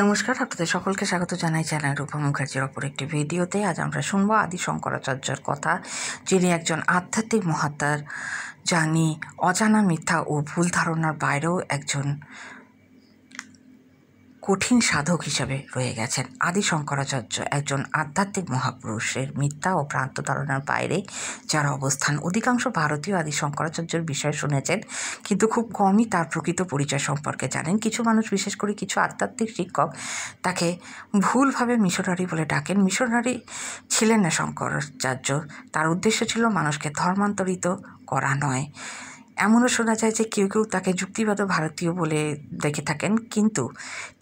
নমস্কার, আপনাদের সকলকে স্বাগত জানাই চ্যানেল রূপা মুখার্জির অপর একটি ভিডিওতে। আজ আমরা শুনবো আদি শঙ্করাচার্যের কথা, যিনি একজন আধ্যাত্মিক মহাত্মার, জানি অজানা মিথ্যা ও ভুল ধারণার বাইরেও একজন কঠিন সাধক হিসাবে রয়ে গেছেন। আদি শঙ্করাচার্য একজন আধ্যাত্মিক মহাপুরুষের মিথ্যা ও ভ্রান্ত ধারণার বাইরে যার অবস্থান। অধিকাংশ ভারতীয় আদি শঙ্করাচার্যের বিষয়ে শুনেছেন, কিন্তু খুব কমই তার প্রকৃত পরিচয় সম্পর্কে জানেন। কিছু মানুষ, বিশেষ করে কিছু আধ্যাত্মিক শিক্ষক, তাকে ভুলভাবে মিশনারি বলে ডাকেন। মিশনারি ছিলেন না শঙ্করাচার্য। তার উদ্দেশ্য ছিল মানুষকে ধর্মান্তরিত করা নয়। এমনও শোনা যায় যে কেউ কেউ তাকে যুক্তিবাদ ভারতীয় বলে দেখে থাকেন, কিন্তু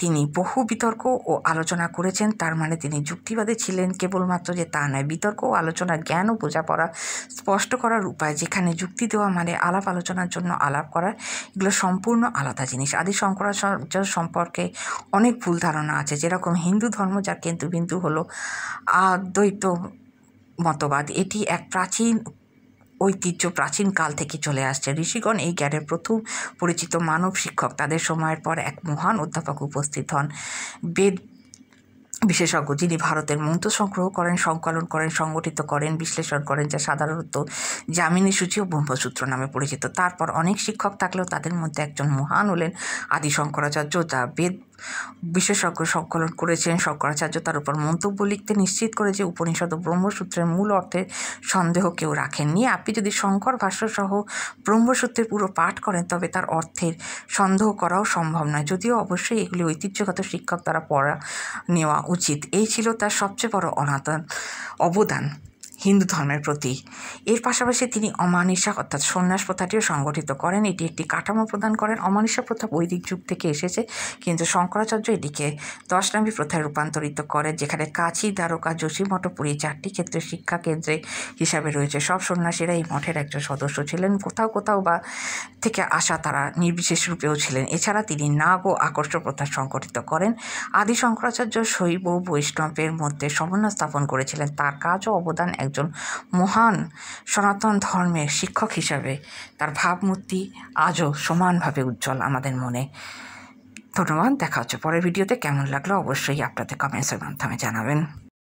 তিনি বহু বিতর্ক ও আলোচনা করেছেন। তার মানে তিনি যুক্তিবাদী ছিলেন কেবলমাত্র যে তা নয়। বিতর্ক ও আলোচনা, জ্ঞান ও বোঝাপড়া স্পষ্ট করার উপায়, যেখানে যুক্তি দেওয়া মানে আলাপ আলোচনার জন্য আলাপ করা, এগুলো সম্পূর্ণ আলাদা জিনিস। আদি শঙ্করাচার্য সম্পর্কে অনেক ভুল ধারণা আছে, যেরকম হিন্দু ধর্ম, যার কেন্দ্রবিন্দু হলো অদ্বৈত মতবাদ। এটি এক প্রাচীন ঐতিহ্য, প্রাচীন কাল থেকে চলে আসছে। ঋষিগণ এই জ্ঞানের প্রথম পরিচিত মানব শিক্ষক। তাদের সময়ের পর এক মহান অধ্যাপক উপস্থিত হন, বেদ বিশেষজ্ঞ, যিনি ভারতের মন্ত্র সংগ্রহ করেন, সংকলন করেন, সংগঠিত করেন, বিশ্লেষণ করেন, যা সাধারণত যামিনী সূচি ও ব্রহ্মসূত্র নামে পরিচিত। তারপর অনেক শিক্ষক থাকলেও তাদের মধ্যে একজন মহান হলেন আদি শঙ্করাচার্য, যা বেদ বিশেষজ্ঞ সংকলন করেছেন। শঙ্করাচার্য তার উপর মন্তব্য লিখতে নিশ্চিত করে যে উপনিষদ ও ব্রহ্মসূত্রের মূল অর্থের সন্দেহ কেউ রাখেননি। আপনি যদি শঙ্কর ভাষ্যসহ ব্রহ্মসূত্রের পুরো পাঠ করেন, তবে তার অর্থের সন্দেহ করাও সম্ভব নয়, যদিও অবশ্যই এগুলি ঐতিহ্যগত শিক্ষক দ্বারা পড়া নেওয়া উচিত। এই ছিল তার সবচেয়ে বড় অবদান হিন্দু ধর্মের প্রতি। এর পাশাপাশি তিনি অমানিসা অর্থাৎ সন্ন্যাস প্রথাটিও সংগঠিত করেন। এটি একটি কাঠামো প্রদান করেন। অমানিসা প্রথা বৈদিক যুগ থেকে এসেছে, কিন্তু শঙ্করাচার্য এটিকে দশনামী প্রথায় রূপান্তরিত করেন, যেখানে কাচি, দ্বারকা, যোশীমঠপুরী 4টি ক্ষেত্রে শিক্ষা কেন্দ্রে হিসাবে রয়েছে। সব সন্ন্যাসীরা এই মঠের একজন সদস্য ছিলেন, কোথাও কোথাও বা থেকে আসা তারা নির্বিশেষ রূপেও ছিলেন। এছাড়া তিনি নাগ ও আকর্ষ প্রথা সংগঠিত করেন। আদি শঙ্করাচার্য শৈব ও বৈষ্ণবের মধ্যে সমন্বয় স্থাপন করেছিলেন। তার কাজ ও অবদান একজন মহান সনাতন ধর্মের শিক্ষক হিসাবে তার ভাবমূর্তি আজও সমানভাবে উজ্জ্বল আমাদের মনে। ধন্যবাদ। দেখা হচ্ছে পরের ভিডিওতে। কেমন লাগলো অবশ্যই আপনাদের কমেন্টসের মাধ্যমে জানাবেন।